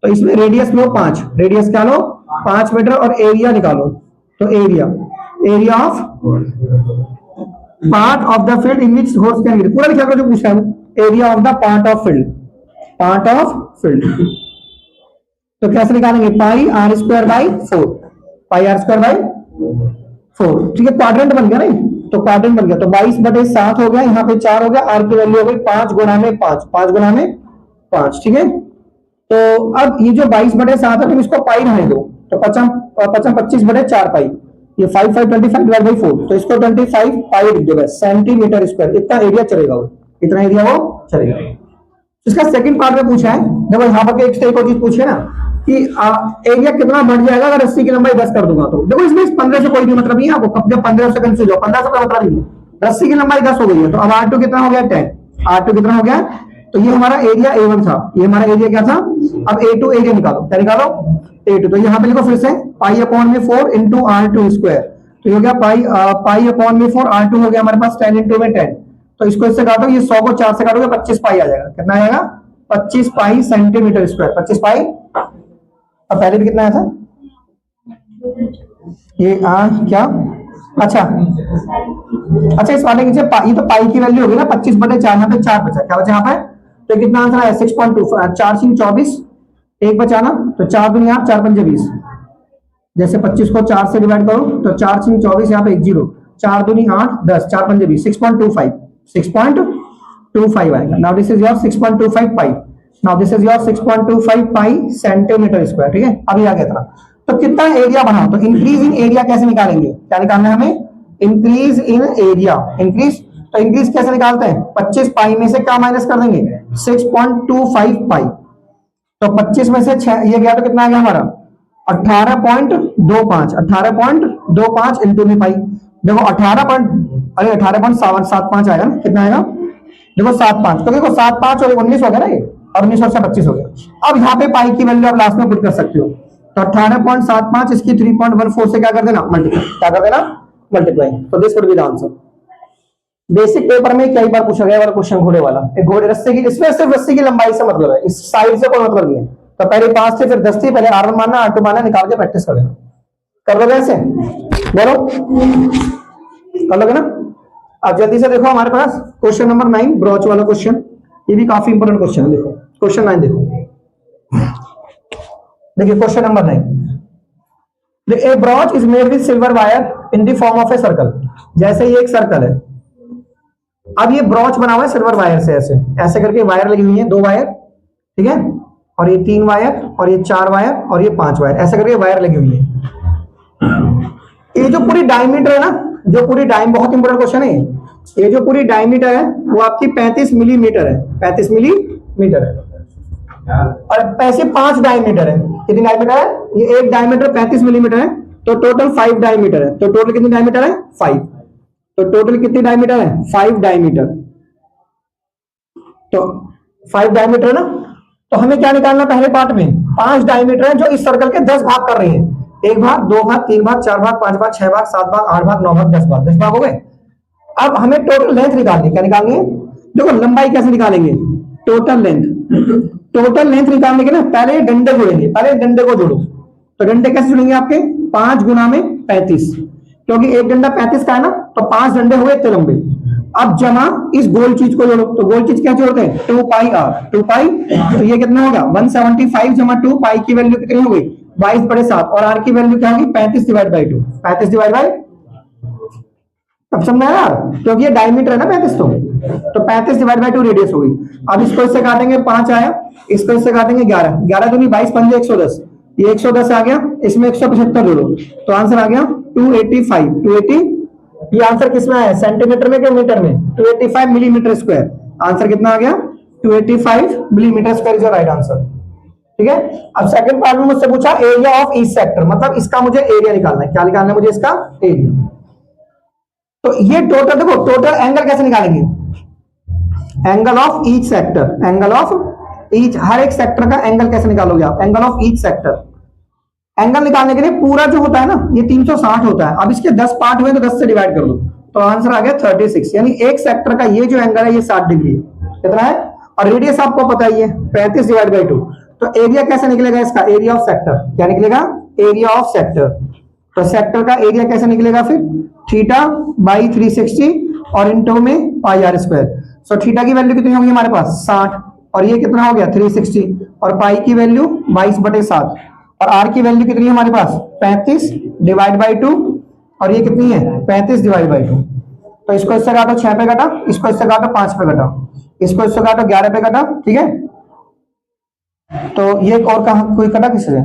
तो इसमें रेडियस लो 5, रेडियस क्या लो 5 मीटर और एरिया निकालो। तो area of part of the field in which horse can read, पूरा लिखा करो जो पूछा है, area of the part of field, part of field. तो कैसे निकालेंगे, pi R square by 4, pi R square by 4, ठीक है, क्वाड्रेंट बन गया नहीं, तो क्वाड्रेंट बन गया। तो 22/7 हो गया, यहाँ पे 4 हो गया, आर की वैल्यू हो गई 5 गुणा में 5, 5 गुणा में 5, ठीक है। तो अब ये जो 22/7 है तुम इसको पाई रहने दो, तो 25/4 पाई, ये 5 5 25 डिवाइड बाई 4, तो इसको 25 पाई लिख दो बस, सेंटीमीटर स्क्वायर इतना एरिया चलेगा वो, इतना एरिया वो चलेगा। इसका सेकंड पार्ट में पूछा है, देखो यहाँ पर एक से एक और चीज पूछे ना कि एरिया कितना बढ़ जाएगा अगर रस्सी की लंबाई 10 कर दूंगा। तो देखो इसमें 15 से कोई भी मतलब नहीं है आपको, जब 15 से कंफ्यूज हो, 15 से कोई मतलब नहीं है, रस्सी की लंबाई 10 हो गई है। तो अब R2 कितना हो गया 10, R2 कितना हो गया, तो ये हमारा एरिया A1 था, ये हमारा एरिया क्या था। अब A2 एरिया निकालो, क्या निकालो A2, तो यहाँ पे लिखो फिर से पाई अपॉन में 4 इंटू R2 स्क्वायर, तो ये हो गया पाई अपॉन में 4, R2 हो गया हमारे पास 10 इंटू में 10, तो इसको इससे काटो, ये 100 को 4 से काटोगे 25 पाई आ जाएगा, कितना आएगा 25 पाई सेंटीमीटर स्क्वायर, 25 पाई। अब पहले भी कितना आया था ये क्या, अच्छा इस वाले नीचे ये तो पाई की वैल्यू होगी ना 25/4, यहाँ पे 4 बचा, क्या बचा यहाँ पे, तो कितना आंसर है 6.2, 4 सिंह 24, एक बचाना, तो 4 दूनी 8, 4 पंजे 20, जैसे 25 को 4 से डिवाइड करो तो 4 सिंह 24, यहाँ पे 1 0, 4 दूनी 8 10, 4 पंजे 20, 6.25 आएगा। Now this is your 6.25 pi, now this is your 6.25 pi centimetre square, ठीक है। अभी आ गया था, तो कितना एरिया बना, तो इंक्रीज इन एरिया कैसे निकालेंगे, क्या निकालना है हमें, इंक्रीज इन एरिया, इंक्रीज, तो इंक्रीज कैसे निकालते हैं, 25 पाई में से क्या माइनस कर देंगे 6.25 पाई, तो 25 में से 6 ये गया तो कितना आ गया हमारा 18.25 इंटू में पाई, देखो 18.75 आएगा ना, कितना आएगा देखो 7.5, तो देखो 7.5 और 19 हो गया ना ये, और 19 और 25 हो गया। अब यहाँ पे पाई की वैल्यू आप लास्ट में पुट कर सकते हो, तो 18.75 इसकी 3.14 से क्या कर देना मल्टीप्लाई, क्या कर देना मल्टीप्लाई, तो this would be the answer. Basic paper में कई बार पूछा गया वाला क्वेश्चन घोड़े वाला, एक घोड़े रस्से की, इसमें सिर्फ रस्से की लंबाई से मतलब है, इस साइड से कोई मतलब नहीं है। तो पहले 5 थे फिर 10 थी, पहले R1 मानना R2 मानना, निकाल के प्रैक्टिस कर लेना, कर लोगे ऐसे, बोलो कर लोगे ना। अब जल्दी से देखो हमारे पास क्वेश्चन नंबर 9 ब्रॉच वाला क्वेश्चन, ये भी काफी इंपोर्टेंट क्वेश्चन है। देखो क्वेश्चन 9 देखो, देखिए question number 9, A brooch is made with silver wire in the form of a circle. जैसे ये एक सर्कल है, अब ये ब्रॉच बना हुआ है सिल्वर वायर से, ऐसे ऐसे करके वायर लगी हुई है, 2 वायर, ठीक है, और ये 3 वायर, और ये 4 वायर, और ये 5 वायर, ऐसे करके वायर लगी हुई है। ये जो पूरी डायमीटर है ना, जो पूरी बहुत इंपोर्टेंट क्वेश्चन है ये, जो पूरी डायमीटर है वो आपकी 35 मिलीमीटर है, 35 मिलीमीटर है, और ऐसे 5 डायमीटर है। कितनी डायमीटर है, ये एक डायमीटर 35 मिलीमीटर है, तो टोटल 5 डायमीटर है। तो टोटल कितनी डायमीटर है 5, तो टोटल कितनी डायमीटर है 5 डायमीटर, तो 5 डायमीटर ना, तो हमें क्या निकालना पहले पार्ट में, 5 डायमीटर है जो इस सर्कल के 10 भाग कर रही है, 1 भाग, 2 भाग, 3 भाग, 4 भाग, 5 भाग, 6 भाग, 7 भाग, 8 भाग, 9 भाग, 10 भाग, 10 भाग हो गए। अब हमें टोटल लेंथ निकालनी है, क्या निकालनी है, देखो लंबाई कैसे निकालेंगे, टोटल लेंथ, टोटल लेंथ निकालने के ना पहले डंडे जोड़ेंगे, पहले डंडे को जोड़ो, तो डंडे कैसे जुड़ेंगे आपके, 5 गुना में 35, क्योंकि एक डंडा 35 का है ना, तो 5 डंडे हुए इतने लंबे। अब जमा इस गोल चीज को जोड़ो, तो गोल चीज क्या जोड़ते हैं 2 पाई r, 2 पाई, तो ये कितना होगा 175 जमा 2, पाई की वैल्यू कितनी हो गई 22/7, और r की वैल्यू क्या होगी 35 डिवाइड बाई 2, 35 डिवाइड बाई, अब समझ आया, क्योंकि ये डायमीटर है ना 35, तो 35 डिवाइड बाई 2 रेडियस हो गई। अब इसको इससे काटेंगे 5 आया, इसको इससे काटेंगे 11, 11 दूनी 22, 5 110, ये 110 आ गया, इसमें 175 जोड़ो, तो आंसर आ गया 285, 280, ये आंसर किसमें आया सेंटीमीटर में क्या मीटर में, 285 मिलीमीटर स्क्वायर, आंसर कितना आ गया 285 millimetre square is your right answer. ठीक है, अब सेकंड पार्ट में मुझसे पूछा एरिया ऑफ ईच सेक्टर, मतलब इसका मुझे एरिया निकालना है, क्या निकालना है मुझे इसका एरिया। तो ये टोटल देखो, टोटल एंगल कैसे निकालेंगे, angle of each sector, angle of each, हर एक सेक्टर का एंगल कैसे निकालोगे आप, angle of each sector. Angle निकालने के लिए पूरा जो होता है ना ये 360 होता है, अब इसके 10 पार्ट हुए तो 10 से डिवाइड कर दो, तो आंसर आ गया 36, यानी एक सेक्टर का ये जो एंगल है ये 60 डिग्री है, कितना है, और रेडियस आपको पता ही है 35 डिवाइड बाई 2, तो एरिया कैसे निकलेगा इसका, एरिया ऑफ सेक्टर, क्या निकलेगा एरिया ऑफ सेक्टर, तो सेक्टर का एरिया कैसे निकलेगा फिर, थीटा बाई 360 और इनटू में pi R square, so theta की वैल्यू कितनी होगी हमारे पास 60, और ये कितना हो गया 360, और पाई की वैल्यू 22/7, और आर की वैल्यू कितनी है हमारे पास 35 डिवाइड बाई 2, और ये कितनी है 35 डिवाइड बाई 2, तो इसको इससे काटो 6 पे कटा, इसको इससे काटो 5 पे कटा, इसको इससे काटो 11 पे कटा, ठीक है, तो ये और कहा कोई कटा किससे,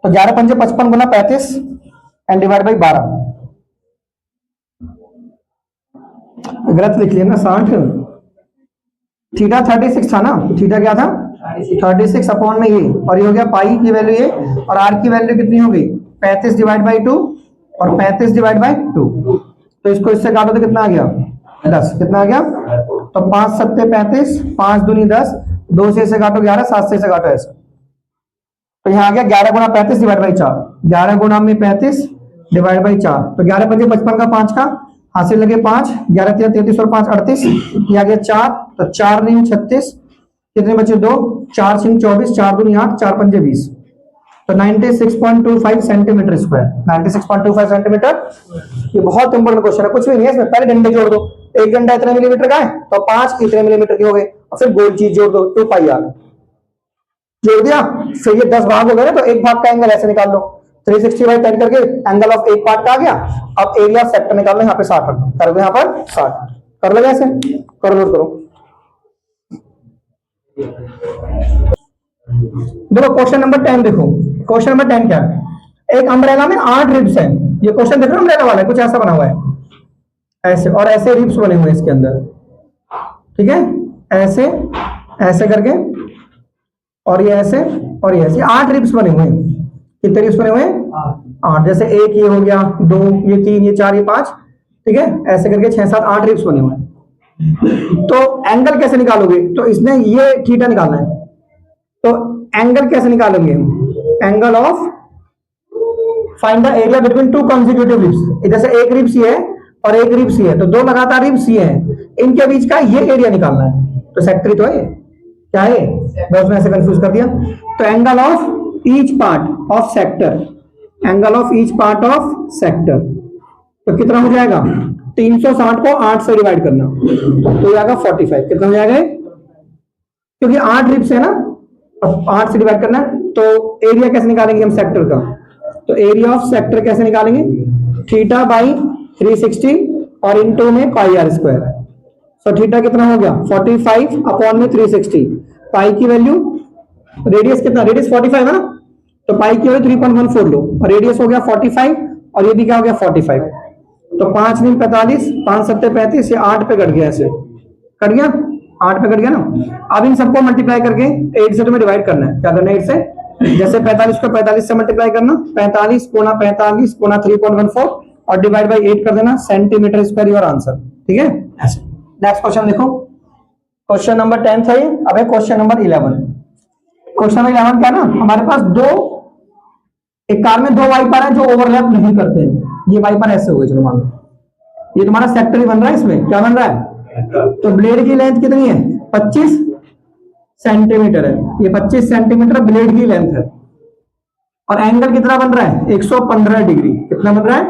तो 11 पंजे 55 गुना 35 एंड डिवाइड बाई 12, गलत लिख लिया ना 60, थीटा 36 था ना, थीटा क्या था 36 अपॉन में ये, और ये हो गया पाई की वैल्यू ये, और आर की वैल्यू कितनी हो गई 35 डिवाइड बाई 2 और 35 डिवाइड बाई 2, तो इसको इससे काटो तो कितना आ गया 10, कितना आ गया, तो 5 सत्ते 35, 5 दूनी 10, 2 से काटो 11, 7 से काटो ऐसा, तो यहाँ आ गया 11 गुना 35 डिवाइड बाई 4, 11 गुना में 35 डिवाइड बाई 4, तो 11 पंजे 55 का 5 का हासिल लगे 5, 11 3 33 और 5 38, ये आ गया 4, तो 4 नहीं 36, कितने बचे 2, 4 सिंह 24, 4 दूनी 8, 4 पंजे 20, तो 96.25 सेंटीमीटर स्क्वायर, 96.25 सेंटीमीटर। ये बहुत इंपॉर्टेंट क्वेश्चन है, कुछ भी नहीं है इसमें, पहले डंडे जोड़ दो, एक डंडा इतने मिलीमीटर का है तो 5 इतने मिलीमीटर के हो गए, और फिर गोल चीज जोड़ दो 2 पाई आर, जोड़ दिया, फिर ये 10 भाग हो गए ना, तो एक भाग का एंगल ऐसे निकाल लो, 360 बाई 10 करके एंगल ऑफ एक पार्ट का आ गया। अब एरिया ऑफ सेक्टर निकालना, यहाँ पे 60 रख दो, कर दो यहाँ पर 60, कर लो ऐसे, करो नोट करो। देखो क्वेश्चन नंबर 10 देखो, क्वेश्चन नंबर 10 क्या है, एक अम्ब्रेला में 8 रिब्स हैं, ये क्वेश्चन देखो अम्ब्रेला वाला है, कुछ ऐसा बना हुआ है ऐसे, और ऐसे रिब्स बने हुए हैं इसके अंदर, ठीक है, ऐसे ऐसे करके और ये ऐसे और ये ऐसे, 8 रिब्स बने हुए हैं। कितने रिब्स बने हुए हैं? 8। जैसे एक ये हो गया, 2 ये 3 ये 4 ये 5, ठीक है, ऐसे करके 6 7 8 रिब्स बने हुए हैं। तो एंगल कैसे निकालोगे? तो इसने ये थीटा निकालना है, तो एंगल कैसे निकालेंगे? Angle of, find the area between two consecutive ribs. जैसे एक रिब्स ये है और एक रिब्स ये है, तो दो लगातार रिब्स ये हैं, इनके बीच का ये एरिया निकालना है। तो सेक्टर तो है, क्या है? मैं उसमें ऐसे कंफ्यूज कर दिया। तो angle of each part of sector, angle of each part of sector, तो कितना हो जाएगा? 360 को 8 से डिवाइड करना, तो जाएगा 45। कितना हो जाएगा? क्योंकि 8 रिब्स है ना, अब 8 से डिवाइड करना है, तो एरिया कैसे निकालेंगे हम सेक्टर का? तो एरिया ऑफ सेक्टर कैसे निकालेंगे? थीटा बाई 360 और इनटू में pi R square. So theta कितना हो गया? 45 अपॉन में 360। पाई की वैल्यू, रेडियस कितना? रेडियस 45 है ना, तो पाई की वैल्यू 3.14 लो, और रेडियस हो गया 45 और ये भी क्या हो गया? 45। तो 5 × 45, 5 × 7 = 35, ये 8 पे कट गया, ऐसे कट गया, 8 पे कट गया ना। अब इन सबको मल्टीप्लाई करके 8 से तुम्हें डिवाइड करना है। क्या करना है? 8 से, जैसे 45 को 45 से मल्टीप्लाई करना, 45 × 45 × 3.14 और डिवाइड बाई 8 कर देना, सेंटीमीटर स्क्वायर योर आंसर। ठीक है, ऐसे। नेक्स्ट क्वेश्चन देखो, क्वेश्चन नंबर 10 था ये। अब है क्वेश्चन नंबर 11। क्वेश्चन नंबर 11 क्या ना, हमारे पास एक कार में 2 वाइपर है जो ओवरलैप नहीं करते हैं। ये वाइपर ऐसे हो गए, चलो मान लो ये तुम्हारा सेक्टर ही बन रहा है। इसमें क्या बन रहा है? तो ब्लेड की लेंथ कितनी है? 25 सेंटीमीटर है। ये 25 सेंटीमीटर ब्लेड की लेंथ है, और एंगल कितना बन रहा है? 115 डिग्री। कितना बन रहा है?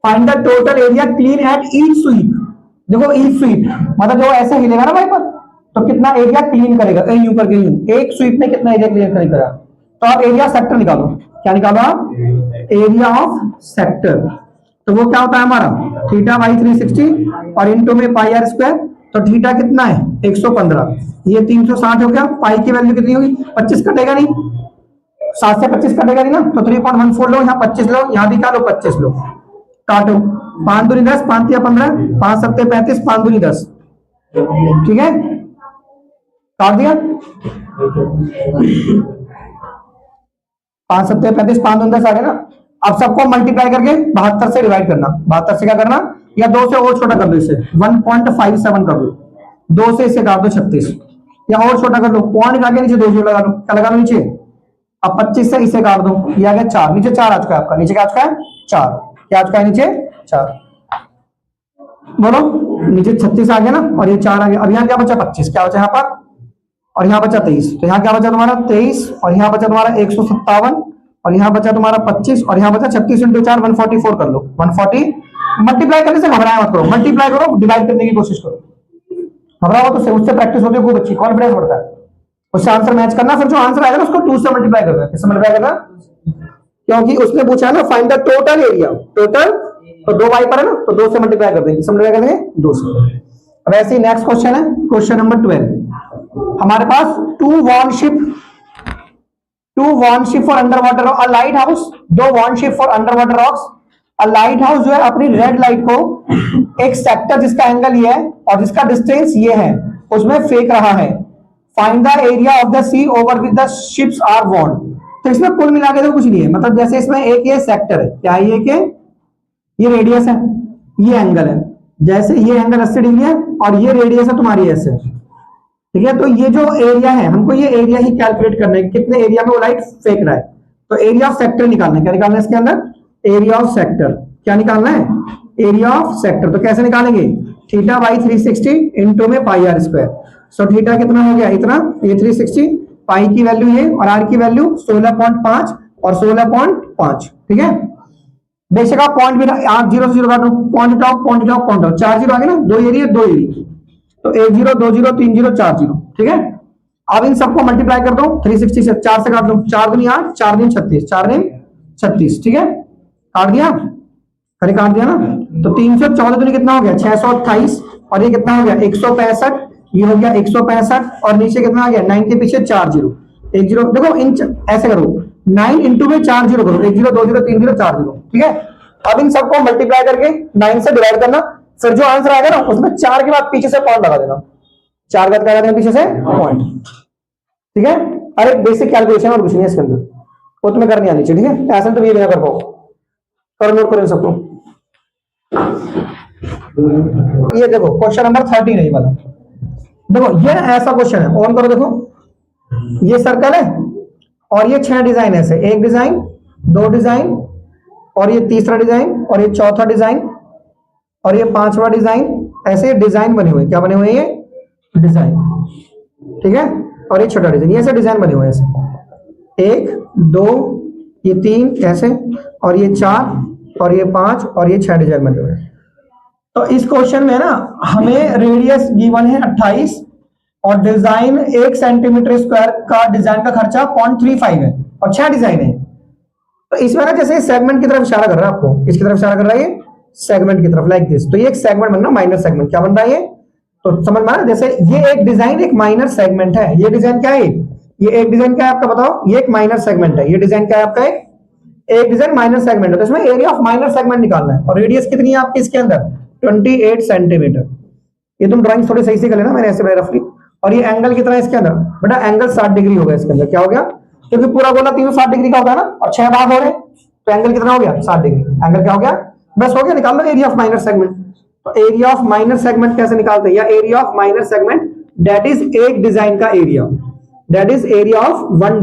Find the total area clean at each sweep. देखो ईच स्वीप मतलब जो ऐसे हिलेगा ना वाइपर, तो कितना एरिया क्लीन करेगा? यूं करके यूं, एक स्वीप में कितना एरिया क्लीन करेगा? तो आप एरिया सेक्टर निकालो। क्या निकालो आप? Area of sector. तो वो क्या होता है हमारा? थीटा बाई 360 और इनटू में पाई आर स्क्वायर। तो थीटा कितना है? 115। ये 360 हो गया। पाई की वैल्यू कितनी होगी? 25 कटेगा नहीं, 7 से 25 कटेगा नहीं ना, तो 3.14 लो, यहाँ 25 लो, यहाँ भी क्या लो? 25 लो। काटो, 5 दूनी 10, 5 तिया 15, 5 सत्ते 35, 5 दूनी 10। ठीक है, काट दिया। 5 सत्ते 35, 5 दूनी 10 आ गया ना। अब सबको मल्टीप्लाई करके 72 से डिवाइड करना। 72 से क्या करना? या 2 से और छोटा कर दो, इसे 1.57 कर दो। 2 से इसे काट दो 36, या और छोटा कर लो, पॉइंट आगे नीचे 2 जीरो लगा लो। क्या लगा लो? नीचे। अब 25 से इसे काट दो, ये आ गया 4। नीचे 4 आ चुका है आपका। नीचे क्या आ चुका है? 4। क्या आ चुका है? नीचे 4। बोलो, नीचे 36 आ गया ना, और ये 4 आ गया। अब यहाँ क्या बचा? 25। क्या बचा यहाँ पर? और यहाँ बचा 23। तो यहाँ क्या बचा तुम्हारा? 23, और यहाँ बचा तुम्हारा 157, और यहाँ बचा तुम्हारा 25, और यहाँ बचा 36 × 4 144 कर लो। 140 मल्टीप्लाई करने से घबराया मत करो, मल्टीप्लाई करो, डिवाइड करने की कोशिश करो। घबराओ तो उससे प्रैक्टिस होती है, खूब अच्छी कॉन्फिडेंस बढ़ता है। उससे आंसर मैच करना, फिर जो आंसर आएगा ना उसको 2 से मल्टीप्लाई करना। किससे मल्टीप्लाई करना? क्योंकि उसने पूछा है ना find the total area. Total, तो 2 वाइपर है ना, तो 2 से मल्टीप्लाई कर देंगे। किससे मल्टीप्लाई करेंगे? 2 से। अब ऐसे ही नेक्स्ट क्वेश्चन है, क्वेश्चन नंबर 12। हमारे पास 2 warn ship for under water, a lighthouse, 2 warn ship for under water rocks. A lighthouse जो है अपनी रेड लाइट को एक सेक्टर जिसका एंगल ये है और जिसका डिस्टेंस ये है उसमें फेंक रहा है। Find the area of the sea over which the ships are warned. तो इसमें कुल मिला के तो कुछ नहीं है, मतलब जैसे इसमें एक ये सेक्टर है, क्या ये कि ये रेडियस है, ये एंगल है, जैसे ये एंगल 80 डिग्री है और ये रेडियस है तुम्हारी ऐसे। ठीक है, तो ये जो एरिया है हमको ये एरिया ही कैलकुलेट करना है, कितने एरिया में वो लाइट फेंक रहा है। तो एरिया ऑफ सेक्टर निकालना है। क्या निकालना है इसके अंदर? Area of sector. क्या निकालना है? Area of sector. तो कैसे निकालेंगे? थीटा बाई 360 इनटू में pi R square. So theta कितना हो गया? इतना, ये 360, पाई की वैल्यू ये और आर की वैल्यू 16.5 और 16.5। ठीक है, बेशक आप पॉइंट भी आप 0 से 0 काटो, पॉइंट उठाओ, पॉइंट उठाओ, पॉइंट उठाओ, 4 जीरो आ गए ना, 2 एरिया 2 एरिया, तो 1 0 2 0 3 0 4 0। ठीक है, अब इन सबको मल्टीप्लाई कर दो 360 से, 4 से काट दो, 4 दूनी 8, 4 दिन 36, 4 दिन 36। ठीक है, काट दिया, खरी काट दिया ना। तो 314 दूनी कितना हो गया? 628, और ये कितना हो गया? 165, ये हो गया 165, और नीचे कितना आ गया? 9 के पीछे 4 जीरो, 1 जीरो। देखो इन ऐसे करो, 9 इंटू में 4 जीरो करो, 1 0 2 0 3 0 4 0। ठीक है, अब इन सबको मल्टीप्लाई करके 9 से डिवाइड करना, फिर जो आंसर आएगा ना उसमें 4 के बाद पीछे से पॉइंट लगा देना, 4 के बाद क्या लगा देना? पीछे से पॉइंट। ठीक है, अरे बेसिक कैलकुलेशन और कुछ नहीं है इसके अंदर, वो तुम्हें करनी आनी चाहिए, ठीक है। ऐसा तो ये भी ना कर पाओ, करो नोट करो इन सबको। ये देखो क्वेश्चन नंबर 13 है ये वाला। देखो ये ऐसा क्वेश्चन है, ऑन करो, देखो ये सर्कल है और ये 6 डिजाइन ऐसे, एक डिजाइन, दो डिजाइन, और ये तीसरा डिजाइन, और ये चौथा डिजाइन, और ये पांचवा डिजाइन, ऐसे डिजाइन बने हुए, क्या बने हुए ये डिजाइन, ठीक है। और ये छोटा डिजाइन, ये ऐसे डिजाइन बने हुए ऐसे, एक दो ये तीन ऐसे, और ये चार, और ये पांच, और ये 6 डिजाइन बने हुए हैं। तो इस क्वेश्चन में ना हमें रेडियस गिवन है 28 और डिजाइन 1 सेंटीमीटर स्क्वायर का डिजाइन का खर्चा 0.35 है और 6 डिजाइन है। तो इसमें ना जैसे सेगमेंट की तरफ इशारा कर रहा है, आपको किसकी तरफ इशारा कर रहा है, ये सेगमेंट की तरफ, लाइक दिस। तो ये एक सेगमेंट बनना, माइनर सेगमेंट, क्या बन रहा है ये, तो समझ में आ रहा है? जैसे ये एक डिजाइन एक माइनर सेगमेंट है, ये डिजाइन क्या है, ये एक डिजाइन क्या है आपका बताओ, ये एक माइनर सेगमेंट है, ये डिजाइन क्या है आपका, एक डिजाइन माइनर सेगमेंट है। तो इसमें एरिया ऑफ माइनर सेगमेंट निकालना है और रेडियस कितनी है आपकी इसके अंदर 28 सेंटीमीटर। ये तुम ड्राइंग थोड़ी सही से कर लेना, मैंने ऐसे बनाया रफली। और ये एंगल कितना है इसके अंदर बेटा, एंगल 60 डिग्री हो गया इसके अंदर, क्या हो गया, क्योंकि पूरा गोला 360 डिग्री का होता है ना, और 6 भाग हो रहे हैं, तो एंगल कितना हो गया 60 डिग्री। एंगल क्या हो गया, बस हो गया, निकाल लो एरिया ऑफ माइनर सेगमेंट। तो एरिया ऑफ माइनर सेगमेंट कैसे निकालते हैं, या area of minor segment that is एक डिजाइन का area, that is area of one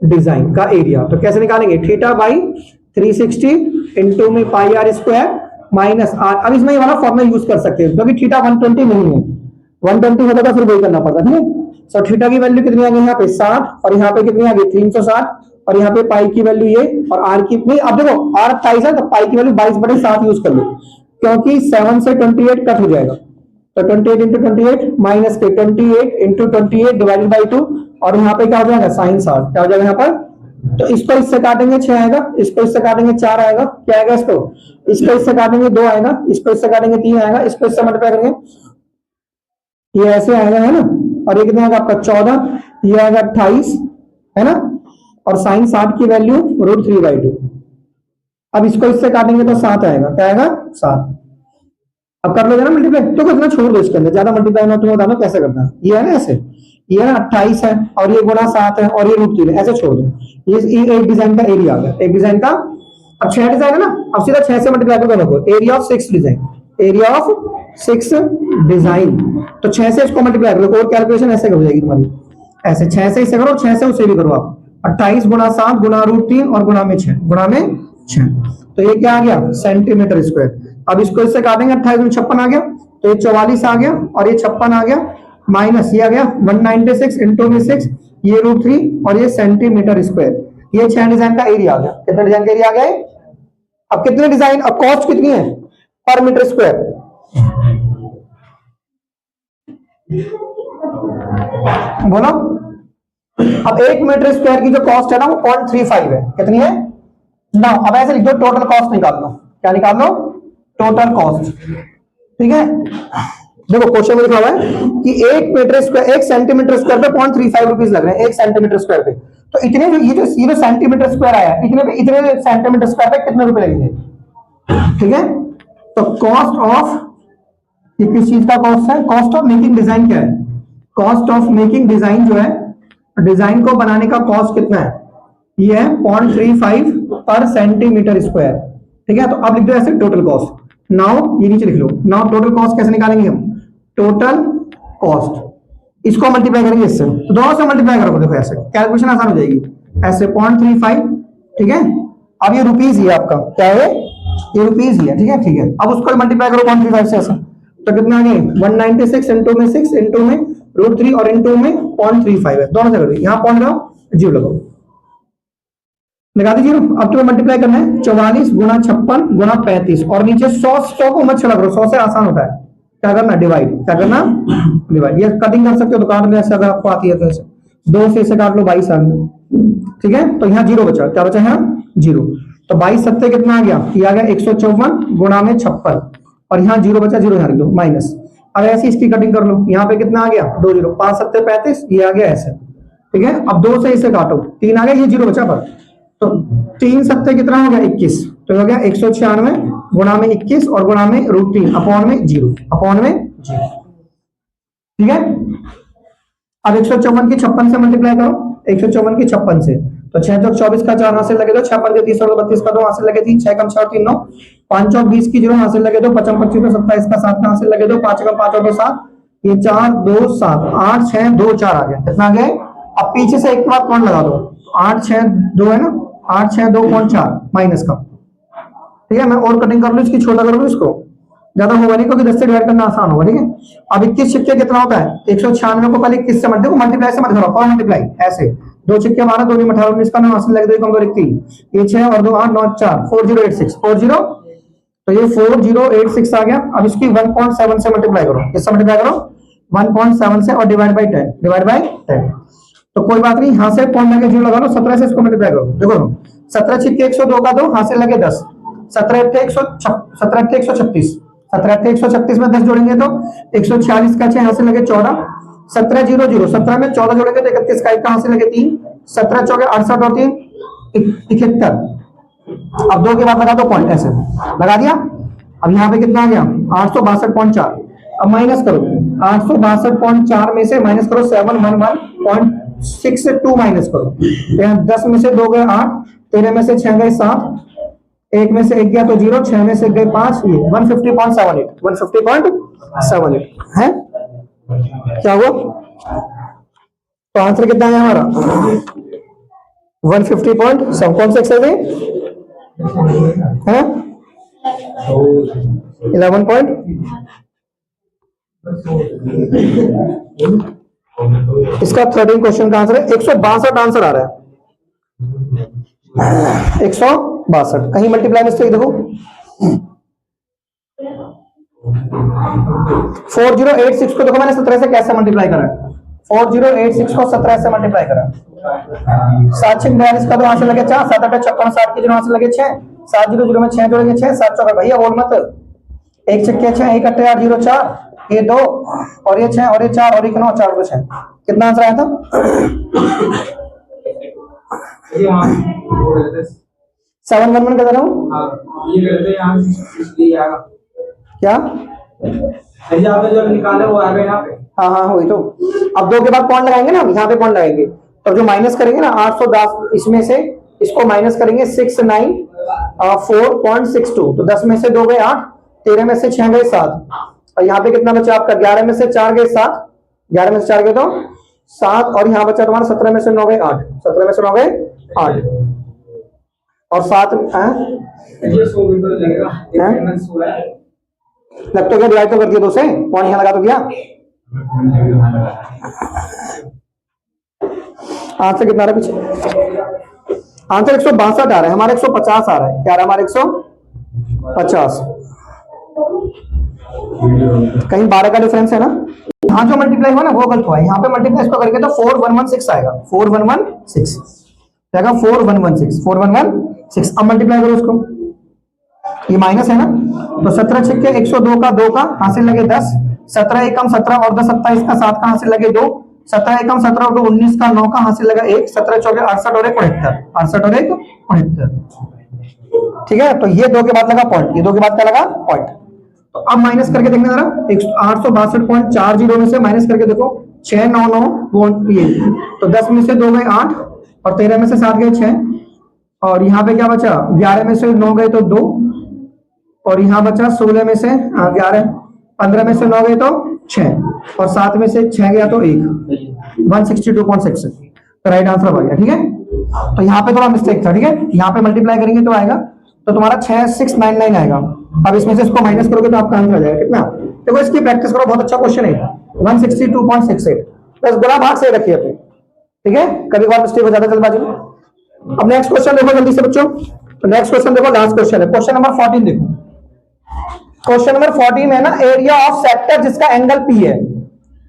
design का एरिया। तो कैसे निकालेंगे, थीटा बाई 360 इंटू में pi R square minus are. अब इसमें ये वाला फॉर्मूला यूज कर सकते हैं क्योंकि थीटा 120 नहीं है, 120 होता तो फिर वही करना पड़ता, ठीक है। सो थीटा की वैल्यू कितनी आ गई यहाँ पे 60, और यहाँ पे कितनी आ गई 360, और यहाँ पे पाई की वैल्यू ये, और आर की नहीं, अब देखो आर 28 है तो पाई की वैल्यू 22/7 यूज कर लो, क्योंकि 7 से 28 कट हो जाएगा। तो 28 इंटू 28 माइनस के 28 इंटू 28 डिवाइडेड बाई 2, और यहाँ पे क्या हो जाएगा साइन 60, क्या हो जाएगा यहाँ पर, तो इसको इससे काटेंगे 6 आएगा, इसको इससे काटेंगे 4 आएगा, क्या आएगा इसको इससे काटेंगे 2 आएगा, इसको इससे काटेंगे 3 आएगा, इसको इससे मल्टीप्लाई करेंगे ये ऐसे आएगा, है ना। और ये कितना आएगा आपका 14, ये आएगा 28, है ना, और साइन 60 की वैल्यू √3/2। अब इसको इससे काटेंगे तो 7 आएगा, क्या आएगा 7। अब कर लोगे ना मल्टीप्लाई, तो कितना छोड़ दो इसके अंदर, ज्यादा मल्टीप्लाई ना, तुम्हें बताना कैसे करना है। ये है ना ऐसे, ये ना 28 है और ये गुणा 7 है और ये √3 है, ऐसे छोड़ दो। ये एक डिजाइन का एरिया आ गया, एक डिजाइन का। अब 6 डिजाइन है ना, अब सीधा 6 से मल्टीप्लाई करो दोनों को, area of 6 design, area of 6 design. तो 6 से इसको मल्टीप्लाई करो, और कैलकुलेशन ऐसे हो जाएगी तुम्हारी, ऐसे 6 से इसे करो, 6 से उसे भी करो आप, 28 गुणा 7 गुणा √3 और गुणा में 6, गुणा में 6। तो ये क्या आ गया सेंटीमीटर स्क्वायर। अब इसको इससे काटेंगे, 28 में 56 आ गया, तो ये 44 आ गया, और ये 56 आ गया, माइनस ये आ गया 196 इंटू में 6, ये √3, और ये सेंटीमीटर स्क्वायर। ये 6 डिजाइन का एरिया आ गया। कितना डिजाइन का एरिया आ गया है? अब कितने डिजाइन, अब कॉस्ट कितनी है पर मीटर स्क्वायर, बोलो। अब 1 मीटर स्क्वायर की जो कॉस्ट है ना वो 0.35 है, कितनी है ना। अब ऐसे लिख दो, टोटल कॉस्ट निकाल लो, क्या निकाल लो, टोटल कॉस्ट, ठीक है। देखो क्वेश्चन में लिखा हुआ है कि 1 सेंटीमीटर स्क्वायर पे 0.35 रुपीज लग रहे हैं, 1 सेंटीमीटर स्क्वायर पे। तो इतने जो ये जो सेंटीमीटर स्क्वायर आया, इतने सेंटीमीटर स्क्वायर पे कितने रुपए लगेंगे, ठीक है। तो कॉस्ट ऑफ, ये किस चीज का कॉस्ट है, कॉस्ट ऑफ मेकिंग डिजाइन क्या है, कॉस्ट ऑफ मेकिंग डिजाइन जो है, डिजाइन को बनाने का कॉस्ट कितना है, ये है 0.35 पर सेंटीमीटर स्क्वायर, ठीक है। तो अब लिख दो ऐसे टोटल कॉस्ट। नाउ ये नीचे लिख लो, नाउ टोटल कॉस्ट कैसे निकालेंगे हम, टोटल कॉस्ट, इसको मल्टीप्लाई करेंगे इससे, तो दोनों से मल्टीप्लाई करोगे, देखो ऐसे कैलकुलेशन आसान हो जाएगी, ऐसे 0.35, ठीक है। अब ये रुपीज ही है आपका, क्या है ये रुपीज ही है, ठीक है, ठीक है। अब उसको मल्टीप्लाई करो 0.35 से ऐसा, तो कितना आ गया 196 इंटू में 6 इंटू में √3 और इंटू में 0.35 है, दोनों से करो, यहाँ पॉइंट लगाओ, जीरो लगाओ, लगा दीजिए। अब तुम्हें मल्टीप्लाई करना है 44 गुणा 56 गुणा 35, और नीचे 100 को मत चला करो, 100 से आसान होता है, क्या करना डिवाइड, क्या करना डिवाइड। ये कटिंग कर सकते हो तो काट लो ऐसे, अगर आपको आती है तो ऐसे 2 से इसे काट लो 22 आ गया, ठीक है। तो यहाँ 0 बचा, क्या बचा यहाँ 0। तो 22 सत्ते कितना आ गया, ये आ गया 154 गुणा में 56, और यहाँ 0 बचा, 0 यहाँ लिख दो माइनस। अब ऐसे इसकी कटिंग कर लो, यहाँ पे कितना आ गया 2 0, 5 सत्ते 35, ये आ गया ऐसे, ठीक है। अब 2 से इसे काटो, 3 आ गया, ये 0 बचा पर, तो 3 सत्ते कितना हो गया 21, तो हो गया 196 गुणा में 21 और गुणा में √3 अपॉन में 0, अपॉन में 0, ठीक है। अब 154 की 56 से मल्टीप्लाई करो, 154 की 56 से, तो 6 चौक 24 का 4 हासिल लगे दो, 6 पंजे 30 और 32 का 2 हासिल लगे 3, 6 कम 6 और 3 9, 5 चौक 20 की 0 हासिल लगे दो, 55 25 को 27 का 7 का हासिल लगे दो, 5 कम 5 और 2 7, ये 4 2 7 8 6 2 4 आ गया, कितना आ गया? अब पीछे से एक के बाद कौन लगा दो, 8 6 2 है ना, 8 6 2 कौन 4 माइनस का, ठीक है। मैं और कटिंग कर लूं इसकी, छोटा कर लूं इसको, ज्यादा होगा नहीं क्योंकि 10 से डिवाइड करना आसान होगा, ठीक है। अब 21 छिक्के कितना होता है, 196 को पहले 21 से मल्टीप्लाई से मत करो, और मल्टीप्लाई ऐसे, 2 छिक्के 12 2 18 19 का 9 हासिल लगे 2 कम 2 3, ये 6 और 2 8 9 4 4086 40, तो ये 4086 आ गया। अब इसकी 1.7 से मल्टीप्लाई करो, किससे मल्टीप्लाई करो, 1.7 से, और डिवाइड बाय 10, तो कोई बात नहीं, यहां से पॉइंट लगे 0 लगा लो, 17 से इसको मल्टीप्लाई करो, देखो 17 छिक्के 102 का 2 हासिल लगे 10, 17 अट्ठे 136, 17 अट्ठे 136 में 10 जोड़ेंगे तो 146 का 6 हासिल लगे 14, 17 0 0, 17 में 14 जोड़ेंगे तो 31 का 1 का हासिल लगे 3, 17 चौके 68 और 3 71। अब 2 के बाद लगा दो पॉइंट, ऐसे लगा दिया। अब यहाँ पे कितना आ गया, 862.4, अब माइनस करो, 862.4 में से माइनस करो 711.62 माइनस करो, 10 में से 2 गए 8, 13 में से 6 गए 7, 1 में से 1 गया तो 0, 6 में से 1 गए 5, ये 150.78 है, क्या हुआ? तो आंसर कितना है हमारा 150.7, कौन सा एक्सरसाइज है 11 पॉइंट, इसका 13 क्वेश्चन का आंसर है 162 आंसर आ रहा है, 162। कहीं मल्टीप्लाई मिस्टेक देखो, 4086 को देखो मैंने 17 से कैसे मल्टीप्लाई करा, 4086 को 17 से मल्टीप्लाई करा, 7 6 42 का 2 हासिल लगे 4, 7 8 56 7 की 0 हासिल लगे 6, 7 0 0 में 6 जोड़ेंगे 6, 7 चौका भैया बोल मत, 1 छक्के 6 1 अट्ठे 8 0 4, ये 2 और ये 6 और ये 4 और ये 9 4 2 6, कितना आंसर आया था 711 का रहा हूं क्या, आपने जो निकाले वो आ गए यहाँ पे, हाँ वही तो। अब 2 के बाद पॉइंट लगाएंगे ना, यहाँ पे पॉइंट लगाएंगे, तो जो माइनस करेंगे ना 810 इसमें से इसको माइनस करेंगे 694.62, तो 10 में से 2 गए 8, 13 में से 6 गए 7, और यहाँ पे कितना बचा आपका, 11 में से 4 गए 7, 11 में से 4 गए तो 7, और यहाँ बचा तुम्हारा 17 में से 9 गए 8, 17 में से 9 गए 8, और 7 लग तो क्या, डिवाइड तो कर दिया 2 से, पॉइंट यहाँ लगा तो दिया। आंसर कितना आ रहा है पीछे, आंसर 162 आ रहा है, हमारा 150 आ रहा है, क्या आ रहा है हमारा 150, कहीं 12 का डिफरेंस है ना, यहाँ जो मल्टीप्लाई हुआ ना वो गलत हुआ है, यहाँ पे मल्टीप्लाई इसको करके तो 4116 आएगा, 4116 जाएगा, 4116। अब मल्टीप्लाई करो उसको, ये माइनस है ना, तो 17 छिक्के 102 का 2 का हासिल लगे 10, 17 एकम 17 और 10 27 का 7 का हासिल लगे 2, 17 एकम 17 और 2 19 का 9 का हासिल लगा 1, 17 चौके 68 और 1 69, ठीक है। तो ये 2 के बाद लगा पॉइंट, ये 2 के बाद क्या लगा पॉइंट, तो अब माइनस करके देखना जरा, 862.40 में से माइनस करके देखो 699, तो 10 में से 2 गए 8, और 13 में से 7 गए 6, और यहाँ पे क्या बचा, 11 में से 9 गए तो 2, और यहाँ बचा 16 में से 11, 15 में से 9 गए तो 6, और 7 में से 6 गया तो 1, 162.6, तो राइट आंसर आ गया, ठीक है। तो यहाँ पे थोड़ा मिस्टेक था, ठीक है, यहाँ पे मल्टीप्लाई करेंगे तो आएगा, तो तुम्हारा 6699 आएगा। अब इसमें से इसको माइनस करोगे तो आपका आंसर आ जाएगा कितना, देखो इसकी प्रैक्टिस करो, बहुत अच्छा क्वेश्चन है, 162.68, बस बड़ा भाग से रखिए अपने, ठीक है, कभी बार मिस्टेक हो जाता है जल्दबाजी में। अब नेक्स्ट क्वेश्चन देखो जल्दी से बच्चों, तो नेक्स्ट क्वेश्चन देखो, लास्ट क्वेश्चन है, क्वेश्चन नंबर 14 देखो, क्वेश्चन नंबर 14 में ना एरिया ऑफ सेक्टर जिसका एंगल पी है,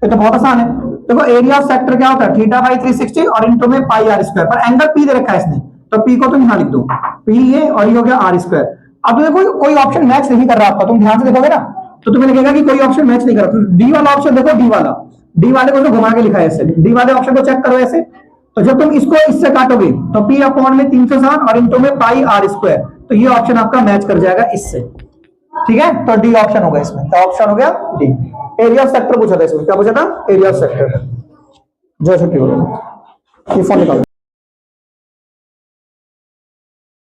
ये तो बहुत आसान है, देखो एरिया ऑफ सेक्टर क्या होता है, थीटा बाई 360 और इनटू में पाई आर स्क्वायर, पर एंगल पी दे रखा है इसने, तो पी को तुम यहां लिख दो, पी ये और ये हो गया आर स्क्वायर। अब देखो कोई ऑप्शन मैच नहीं कर रहा आपका, तुम ध्यान से देखोगे ना तो तुम्हें लगेगा कि कोई ऑप्शन मैच नहीं कर रहा, डी वाला ऑप्शन देखो, डी वाले को तो घुमा के लिखा है ऐसे, डी वाले ऑप्शन को चेक करो ऐसे, तो जब तुम इसको इससे काटोगे तो पी अपॉन में 360 और इनटू में पाई आर स्क्वायर, तो ये ऑप्शन आपका मैच कर जाएगा इससे, ठीक है, तो डी ऑप्शन होगा इसमें, क्या ऑप्शन हो गया डी। एरिया ऑफ सेक्टर पूछा था इसमें, क्या पूछा था, एरिया ऑफ सेक्टर। जो छुट्टी बोलो ये फोन निकालो